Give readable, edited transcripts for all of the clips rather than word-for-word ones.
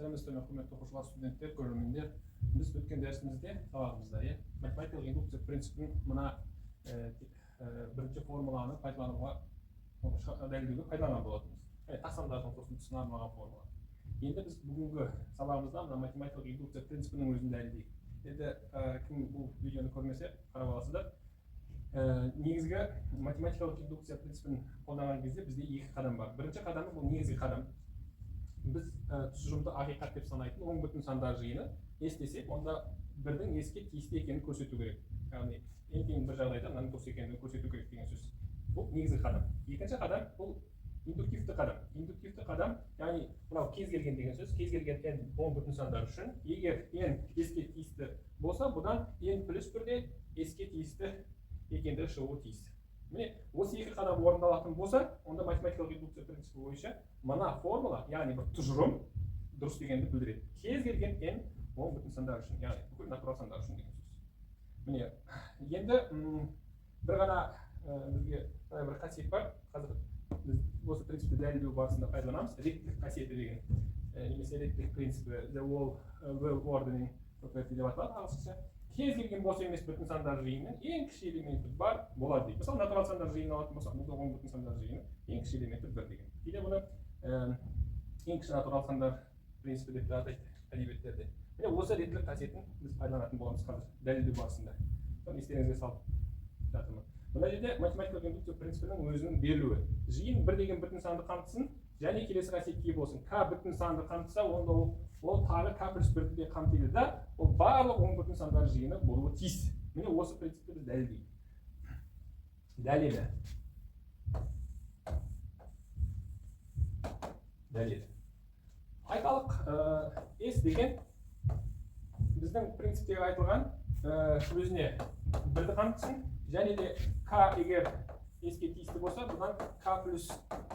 сәлеметсіздер ме құрметті оқушылар, студенттер, көрермендер. Біз өткен дәрісімізде сабағымызда математикалық индукция принципін мына бірінші формуланы пайдалануға дәлелдеуге пайдаланған болатынбыз. Тақсамдардың сосын түсіне арналған формула. Енді біз бүгінгі сабағымызда мына математикалық индукция принципінің өзін дәлелдейік. Енді кім бұл видеоны көрмесе қарап аласыздар. Негізгі математикалық индукция принципін қолданған кезде бізде екі қадам бар. Бірінші қадамы бұл негізгі қадам. Біз тұжырымды ақиқат деп санайтын оң бүтін сандар жиыны естесек, онда бірдің еске тиісті екенін көрсету керек. Яғни ең тең бір жағдайда мынаның дұрыс екенін көрсету керек деген сөз. Бұл негізгі қадам. Екінші қадам бұл индуктивті қадам. Индуктивті қадам, яғни мынау кез келген деген сөз, кез келген n оң бүтін сандар үшін, егер n еске тиісті болса, бұдан n плюс бірде еске тиісті екендігі шығуы тиіс. Міне, осы екі қадам орындалатын болса, онда математикалық индукция принципі бойынша мына формула, яғни бір тұжырым дұрыс дегенді білдіреді. Кез келген n оң бүтін сандар үшін, яғни бүкіл натурал сандар үшін деген сөз. Міне, енді бір ғана бізге бір қасиет бар. Қазір біз осы принципті дәлелдеу барысында пайдаланамыз. Реттілік қасиеті деген, немесе реттілік принципі, the well ordering property деп аталады ағылшынша. Кез келген бос емес бүтін сандар жиынының ең кіші элементі бар болады дейді. Мысалы, натурал сандар жиынын алатын болсақ, бұл да оң бүтін сандар жиыны ең кіші элементі бір деген. Кейде бұны ең кіші натурал сандар принципі деп атайды әдебиеттерде. Міне осы реттілік қасиетін біз пайдаланатын боламыз қазір дәлелдеу барысында. Соны естеріңізге салып жатырмын. Мына жерде математикалық индукция принципінің өзінің берілуі. Жиын бір деген бүтін санды қамтысын, және келесі қасиетке болсын. К бүтін санды қамтыса, онда ол тағы К плюс бірді де қамтиды да, ол барлық оң бүтін сандар жиыны болуы тиіс. Міне осы принципті біз дәлелдейік. Дәлел. Айталық, S деген біздің принциптегі айтылған өзіне бірді қамтысын, және де К егер еске тиісті болса, бұдан К плюс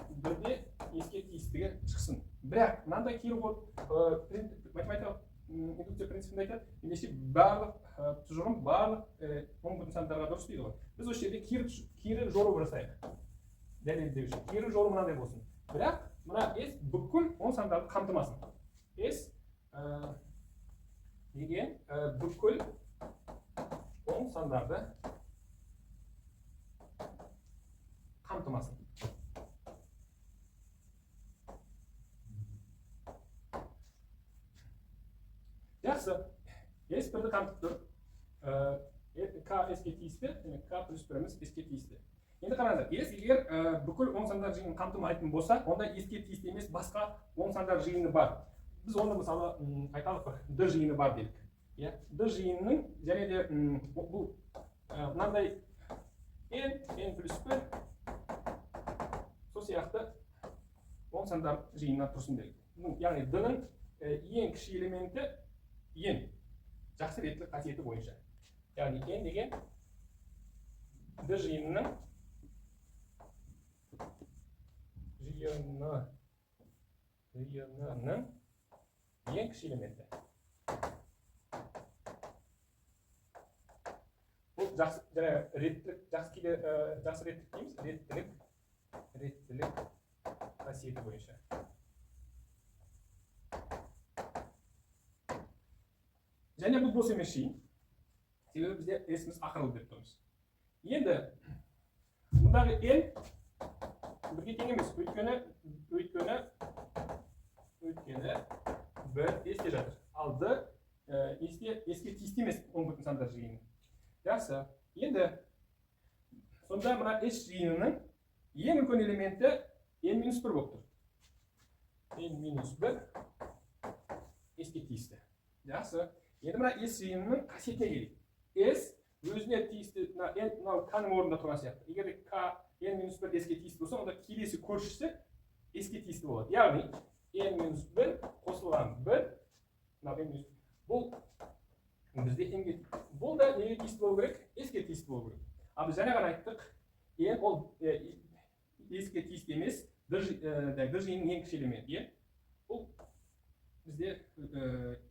бірде еске тиістігі шықсын. Бірақ, мынандай кері математикалық индукция принципінде айтады, немесе барлық тұжырым, барлық оң бүтін сандарға дұрыс дейді ғой. Біз осы жерде кері жору жасайық. Дәлелдеу үшін. Кері жору мынандай болсын. Бірақ, мына S бүкіл оң сандарды қамтымасын. S деген бүкіл оң сандарды қамтымасын. Жақсы, S бірді қамтып тұр. К S-ке тиісті, К плюс біріміз S-ке тиісті. Енді қараңыздар, S егер бүкіл оң сандар жиынын қамтымайтын болса, онда S-ке тиісті емес басқа оң сандар жиыны бар. Біз оны мысалы айталық D жиыны бар делік. D жиынының және де бұл мынандай n плюс 1 сол сияқты оң сандар жиынынан тұрсын делік. Яғни D-ның ең кіші элементі n. Жақсы реттілік қасиеті бойынша. Яғни n деген D жиынының ең кіші элементі. Бұл жақсы реттілік, жақсы реттілік дейміз, реттілік қасиеті бойынша. Және бұл бос емес жиын. Себебі бізде S-міз ақырылы деп тұрмыз. Енді мұндағы n бірге тең емес, өйткені бір S-те жатыр. Ал D S-ке тиісті емес оң бүтін сандар жиыны. Жақсы. Енді сонда мына S жиынының ең үлкен элементі n-1 болып тұр. n-1 S-ке тиісті. Жақсы. Енді мына S жиынының қасиетіне келейік. S өзіне тиісті, мынау К-ның орнында тұрған сияқты. Егер К n-1 S-ке тиісті болса, онда келесі көршісі S-ке тиісті болады. Яғни n-1 қосылған 1, бұл бізде n-ге, бұл да неге тиісті болу керек? S-ке тиісті болу керек. Ал біз жаңа ғана айттық, n ол S-ке тиісті емес, D жиынның ең кіші элементі. Бұл бізде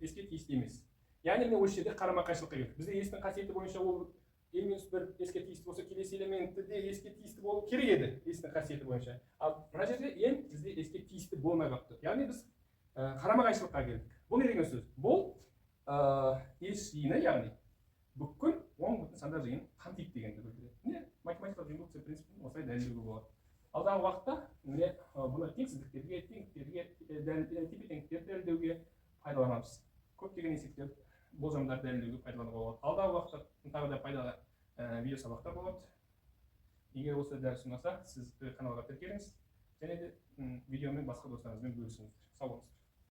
S-ке тиісті емес. Яғни мен осы жерде қарама-қайшылыққа келдік. Бізде S-дің қасиеті бойынша ол n-1 S-ке тиісті болса, келесі элементі де S-ке тиісті болу керек еді, S-дің қасиеті бойынша. Ал мына жерде n бізде S-ке тиісті болмай қалыпты. Яғни біз қарама қайшылыққа келдік. Бұл не деген сөз? Бұл ес жиыны, яғни бүкіл оң бүтін сандар жиынын қамтиды дегенді білдіреді. Міне математикалық индукция принципін осылай дәлелдеуге болады. Алдағы уақытта міне бұны теңсіздіктерге, тепе-теңдіктерді дәлелдеуге пайдаланамыз. Көптеген есептер, болжамдар дәлелдеуге пайдалануға болады. Алдағы уақытта тағы да пайдалы видео сабақтар болады. Егер осы дәріс ұнаса, сіз каналға тіркеліңіз және де видеомен басқа достарыңызбен бөлісіңіздер. Сау болыңыздар.